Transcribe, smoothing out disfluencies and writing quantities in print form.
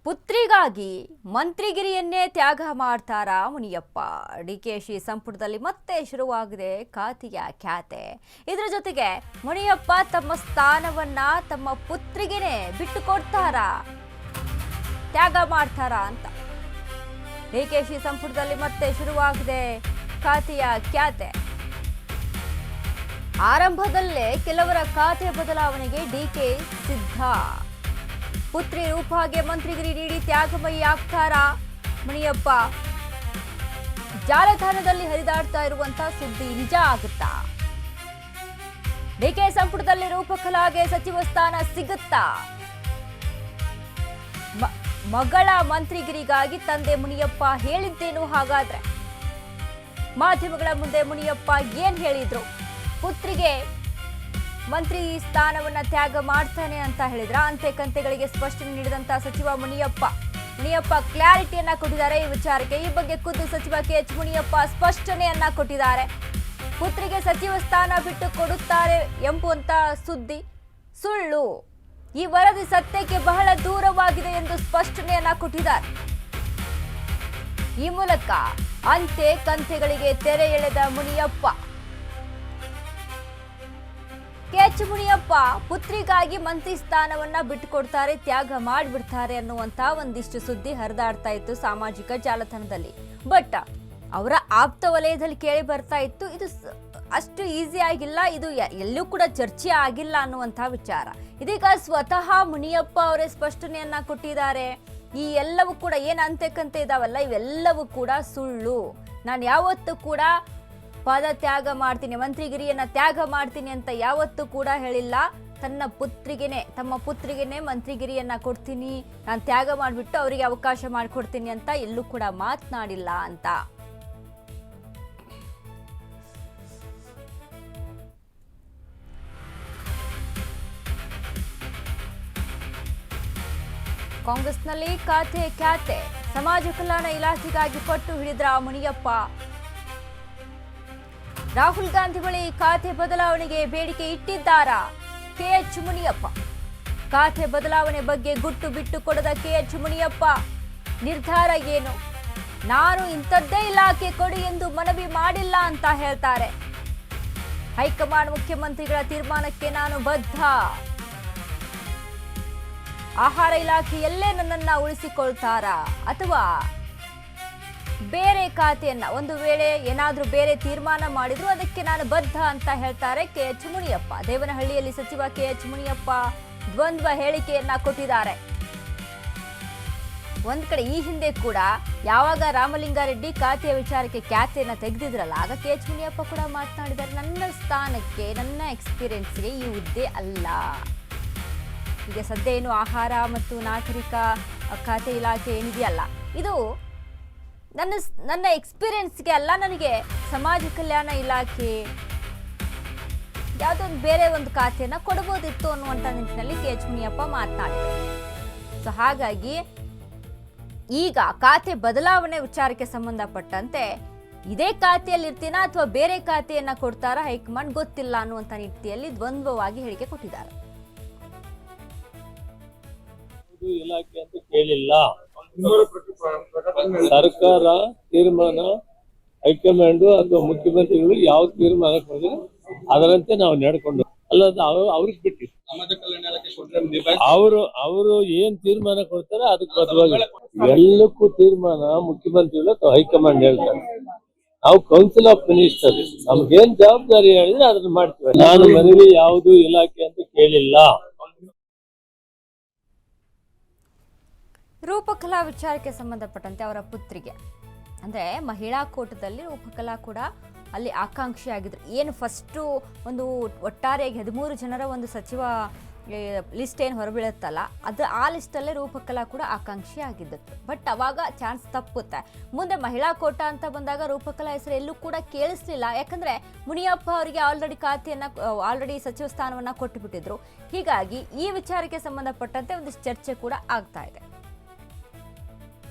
ಪುತ್ರಿಗಾಗಿ ಮಂತ್ರಿಗಿರಿಯನ್ನೇ ತ್ಯಾಗ ಮಾಡ್ತಾರಾ ಮುನಿಯಪ್ಪ? ಡಿಕೆಶಿ ಸಂಪುಟದಲ್ಲಿ ಮತ್ತೆ ಶುರುವಾಗಿದೆ ಖಾತೆಯ ಖ್ಯಾತೆ. ಇದರ ಜೊತೆಗೆ ಮುನಿಯಪ್ಪ ತಮ್ಮ ಸ್ಥಾನವನ್ನ ತಮ್ಮ ಪುತ್ರಿಗೆನೇ ಬಿಟ್ಟು ಕೊಡ್ತಾರಾ, ತ್ಯಾಗ ಮಾಡ್ತಾರಾ ಅಂತ ಡಿಕೆಶಿ ಸಂಪುಟದಲ್ಲಿ ಮತ್ತೆ ಶುರುವಾಗಿದೆ ಖಾತೆಯ ಖ್ಯಾತೆ. ಆರಂಭದಲ್ಲೇ ಕೆಲವರ ಖಾತೆ ಬದಲಾವಣೆಗೆ ಡಿಕೆ ಸಿದ್ಧ. ಪುತ್ರಿ ರೂಪಾಗೆ ಮಂತ್ರಿಗಿರಿ ನೀಡಿ ತ್ಯಾಗಮಯಿ ಆಗ್ತಾರಾ ಮುನಿಯಪ್ಪ? ಜಾಲತಾಣದಲ್ಲಿ ಹರಿದಾಡ್ತಾ ಇರುವಂತಹ ಸುದ್ದಿ ನಿಜ ಆಗುತ್ತಾ? ಡಿಕೆ ಸಂಪುಟದಲ್ಲಿ ರೂಪಕಲಾಗೆ ಸಚಿವ ಸ್ಥಾನ ಸಿಗುತ್ತಾ? ಮಗಳ ಮಂತ್ರಿಗಿರಿಗಾಗಿ ತಂದೆ ಮುನಿಯಪ್ಪ ಹೇಳಿದ್ದೇನು? ಹಾಗಾದ್ರೆ ಮಾಧ್ಯಮಗಳ ಮುಂದೆ ಮುನಿಯಪ್ಪ ಏನ್ ಹೇಳಿದ್ರು? ಪುತ್ರಿಗೆ ಮಂತ್ರಿ ಸ್ಥಾನವನ್ನ ತ್ಯಾಗ ಮಾಡ್ತಾನೆ ಅಂತ ಹೇಳಿದ್ರ? ಅಂತೆ ಕಂತೆಗಳಿಗೆ ಸ್ಪಷ್ಟನೆ ನೀಡಿದಂತ ಸಚಿವ ಮುನಿಯಪ್ಪ ಕ್ಲಾರಿಟಿಯನ್ನ ಕೊಟ್ಟಿದ್ದಾರೆ ಈ ವಿಚಾರಕ್ಕೆ. ಈ ಬಗ್ಗೆ ಖುದ್ದು ಸಚಿವ ಕೆಎಚ್ ಮುನಿಯಪ್ಪ ಸ್ಪಷ್ಟನೆಯನ್ನ ಕೊಟ್ಟಿದ್ದಾರೆ. ಪುತ್ರಿಗೆ ಸಚಿವ ಸ್ಥಾನ ಬಿಟ್ಟು ಕೊಡುತ್ತಾರೆ ಎಂಬುವಂತ ಸುದ್ದಿ ಸುಳ್ಳು. ಈ ವರದಿ ಸತ್ಯಕ್ಕೆ ಬಹಳ ದೂರವಾಗಿದೆ ಎಂದು ಸ್ಪಷ್ಟನೆಯನ್ನ ಕೊಟ್ಟಿದ್ದಾರೆ. ಈ ಮೂಲಕ ಅಂತೆ ಕಂತೆಗಳಿಗೆ ತೆರೆ ಎಳೆದ ಮುನಿಯಪ್ಪ. ಕೆಎಚ್ ಮುನಿಯಪ್ಪ ಪುತ್ರಿಗಾಗಿ ಮಂತ್ರಿ ಸ್ಥಾನವನ್ನ ಬಿಟ್ಟುಕೊಡ್ತಾರೆ, ತ್ಯಾಗ ಮಾಡಿಬಿಡ್ತಾರೆ ಅನ್ನುವಂತ ಒಂದಿಷ್ಟು ಸುದ್ದಿ ಹರಿದಾಡ್ತಾ ಇತ್ತು ಸಾಮಾಜಿಕ ಜಾಲತಾಣದಲ್ಲಿ. ಬಟ್ ಅವರ ಆಪ್ತ ವಲಯದಲ್ಲಿ ಕೇಳಿ ಬರ್ತಾ ಇತ್ತು, ಇದು ಅಷ್ಟು ಈಸಿ ಆಗಿಲ್ಲ, ಇದು ಎಲ್ಲೂ ಕೂಡ ಚರ್ಚೆ ಆಗಿಲ್ಲ ಅನ್ನುವಂಥ ವಿಚಾರ. ಇದೀಗ ಸ್ವತಃ ಮುನಿಯಪ್ಪ ಅವರೇ ಸ್ಪಷ್ಟನೆಯನ್ನ ಕೊಟ್ಟಿದ್ದಾರೆ. ಈ ಎಲ್ಲವೂ ಕೂಡ ಏನು ಅಂತೆಕಂತೆ ಇದಾವಲ್ಲ, ಇವೆಲ್ಲವೂ ಕೂಡ ಸುಳ್ಳು. ನಾನು ಯಾವತ್ತೂ ಕೂಡ ಪದ ತ್ಯಾಗ ಮಾಡ್ತೀನಿ, ಮಂತ್ರಿಗಿರಿಯನ್ನ ತ್ಯಾಗ ಮಾಡ್ತೀನಿ ಅಂತ ಯಾವತ್ತೂ ಕೂಡ ಹೇಳಿಲ್ಲ. ತಮ್ಮ ಪುತ್ರಿಗೆನೆ ಮಂತ್ರಿಗಿರಿಯನ್ನ ಕೊಡ್ತೀನಿ, ನಾನು ತ್ಯಾಗ ಮಾಡಿಬಿಟ್ಟು ಅವರಿಗೆ ಅವಕಾಶ ಮಾಡಿಕೊಡ್ತೀನಿ ಅಂತ ಎಲ್ಲೂ ಕೂಡ ಮಾತನಾಡಿಲ್ಲ ಅಂತ. ಕಾಂಗ್ರೆಸ್ನಲ್ಲಿ ಖಾತೆ ಖ್ಯಾತೆ. ಸಮಾಜ ಕಲ್ಯಾಣ ಇಲಾಖೆಗಾಗಿ ಪಟ್ಟು ಹಿಡಿದ್ರ ಮುನಿಯಪ್ಪ. ರಾಹುಲ್ ಗಾಂಧಿ ಬಳಿ ಖಾತೆ ಬದಲಾವಣೆಗೆ ಬೇಡಿಕೆ ಇಟ್ಟಿದ್ದಾರಾ ಕೆಎಚ್ ಮುನಿಯಪ್ಪ? ಖಾತೆ ಬದಲಾವಣೆ ಬಗ್ಗೆ ಗುಟ್ಟು ಬಿಟ್ಟು ಕೊಡದ ಕೆಎಚ್ ಮುನಿಯಪ್ಪ ನಿರ್ಧಾರ ಏನು? ನಾನು ಇಂಥದ್ದೇ ಇಲಾಖೆ ಕೊಡಿ ಎಂದು ಮನವಿ ಮಾಡಿಲ್ಲ ಅಂತ ಹೇಳ್ತಾರೆ. ಹೈಕಮಾಂಡ್ ಮುಖ್ಯಮಂತ್ರಿಗಳ ತೀರ್ಮಾನಕ್ಕೆ ನಾನು ಬದ್ಧ. ಆಹಾರ ಇಲಾಖೆಯಲ್ಲೇ ನನ್ನನ್ನ ಉಳಿಸಿಕೊಳ್ತಾರಾ ಅಥವಾ ಬೇರೆ ಖಾತೆಯನ್ನ ಒಂದು ವೇಳೆ ಏನಾದ್ರೂ ಬೇರೆ ತೀರ್ಮಾನ ಮಾಡಿದ್ರು ಅದಕ್ಕೆ ನಾನು ಬದ್ಧ ಅಂತ ಹೇಳ್ತಾರೆ ಕೆಎಚ್ ಮುನಿಯಪ್ಪ. ದೇವನಹಳ್ಳಿಯಲ್ಲಿ ಸಚಿವ ಕೆಎಚ್ ಮುನಿಯಪ್ಪ ದ್ವಂದ್ವ ಹೇಳಿಕೆಯನ್ನ ಕೊಟ್ಟಿದ್ದಾರೆ. ಒಂದ್ ಕಡೆ ಈ ಹಿಂದೆ ಕೂಡ ಯಾವಾಗ ರಾಮಲಿಂಗಾರೆಡ್ಡಿ ಖಾತೆಯ ವಿಚಾರಕ್ಕೆ ಖ್ಯಾತೆಯನ್ನ ತೆಗೆದಿದ್ರಲ್ಲ, ಆಗ ಕೆಎಚ್ ಮುನಿಯಪ್ಪ ಕೂಡ ಮಾತನಾಡಿದ್ದಾರೆ, ನನ್ನ ಸ್ಥಾನಕ್ಕೆ ನನ್ನ ಎಕ್ಸ್ಪೀರಿಯನ್ಸ್ಗೆ ಈ ಹುದ್ದೆ ಅಲ್ಲ. ಈಗ ಸದ್ಯ ಏನು ಆಹಾರ ಮತ್ತು ನಾಗರಿಕ ಖಾತೆ ಇಲಾಖೆ ಏನಿದೆಯಲ್ಲ, ಇದು ನನ್ನ ಎಕ್ಸ್ಪೀರಿಯನ್ಸ್ಗೆ ಅಲ್ಲ, ನನಗೆ ಸಮಾಜ ಕಲ್ಯಾಣ ಇಲಾಖೆ ಯಾವುದೋ ಒಂದು ಬೇರೆ ಒಂದು ಖಾತೆಯನ್ನ ಕೊಡಬಹುದಿತ್ತು ಅನ್ನುವಂಥ ನಿಟ್ಟಿನಲ್ಲಿ ಕೆಎಚ್ ಮುನಿಯಪ್ಪ ಮಾತನಾಡಿದರು. ಸೊ ಹಾಗಾಗಿ ಈಗ ಖಾತೆ ಬದಲಾವಣೆ ವಿಚಾರಕ್ಕೆ ಸಂಬಂಧಪಟ್ಟಂತೆ ಇದೇ ಖಾತೆಯಲ್ಲಿ ಇರ್ತೀನಾ ಅಥವಾ ಬೇರೆ ಖಾತೆಯನ್ನ ಕೊಡ್ತಾರಾ ಹೈಕಮಾಂಡ್ ಗೊತ್ತಿಲ್ಲ ಅನ್ನುವಂಥ ನಿಟ್ಟಿನಲ್ಲಿ ದ್ವಂದ್ವವಾಗಿ ಹೇಳಿಕೆ ಕೊಟ್ಟಿದ್ದಾರೆ. ಇಲಾಖೆ ಅಂತ ಕೇಳಿಲ್ಲ, ಸರ್ಕಾರ ತೀರ್ಮಾನ ಹೈಕಮಾಂಡ್ ಅಥವಾ ಮುಖ್ಯಮಂತ್ರಿಗಳು ಯಾವ ತೀರ್ಮಾನ ಕೊಡಿದ್ರೆ ಅದರಂತೆ ನಾವು ನಡ್ಕೊಂಡು ಅಲ್ಲದ ಅವ್ರಿಗೆ ಬಿಟ್ಟಿದ್ದು. ಅವರು ಏನ್ ತೀರ್ಮಾನ ಕೊಡ್ತಾರೆ ಅದಕ್ಕೆ ಬದಲಾಗಿ ಎಲ್ಲಕ್ಕೂ ತೀರ್ಮಾನ ಮುಖ್ಯಮಂತ್ರಿಗಳು ಅಥವಾ ಹೈಕಮಾಂಡ್ ಹೇಳ್ತಾರೆ. ನಾವು ಕೌನ್ಸಿಲ್ ಆಫ್ ಮಿನಿಸ್ಟರ್ಸ್ ನಮ್ಗೇನ್ ಜವಾಬ್ದಾರಿ ಹೇಳಿದ್ರೆ ಅದನ್ನ ಮಾಡ್ತೀವಿ. ನಾನು ಮನೇಲಿ ಯಾವುದು ಇಲಾಖೆ ಅಂತ ಕೇಳಿಲ್ಲ. ರೂಪಕಲಾ ವಿಚಾರಕ್ಕೆ ಸಂಬಂಧಪಟ್ಟಂತೆ ಅವರ ಪುತ್ರಿಗೆ ಅಂದರೆ ಮಹಿಳಾ ಕೋಟದಲ್ಲಿ ರೂಪಕಲಾ ಕೂಡ ಅಲ್ಲಿ ಆಕಾಂಕ್ಷಿ ಆಗಿದ್ರು. ಏನು ಫಸ್ಟು ಒಂದು ಒಟ್ಟಾರೆಯಾಗಿ 13 ಜನರ ಒಂದು ಸಚಿವ ಲಿಸ್ಟ್ ಏನು ಹೊರಬೀಳುತ್ತಲ್ಲ, ಅದು ಆ ಲಿಸ್ಟಲ್ಲೇ ರೂಪಕಲಾ ಕೂಡ ಆಕಾಂಕ್ಷಿ ಆಗಿದ್ದತ್ತು. ಬಟ್ ಅವಾಗ ಚಾನ್ಸ್ ತಪ್ಪುತ್ತೆ. ಮುಂದೆ ಮಹಿಳಾ ಕೋಟ ಅಂತ ಬಂದಾಗ ರೂಪಕಲಾ ಹೆಸರು ಎಲ್ಲೂ ಕೂಡ ಕೇಳಿಸ್ಲಿಲ್ಲ. ಯಾಕಂದರೆ ಮುನಿಯಪ್ಪ ಅವರಿಗೆ ಆಲ್ರೆಡಿ ಸಚಿವ ಸ್ಥಾನವನ್ನು ಕೊಟ್ಟು ಬಿಟ್ಟಿದ್ರು. ಹೀಗಾಗಿ ಈ ವಿಚಾರಕ್ಕೆ ಸಂಬಂಧಪಟ್ಟಂತೆ ಒಂದಿಷ್ಟು ಚರ್ಚೆ ಕೂಡ ಆಗ್ತಾ ಇದೆ.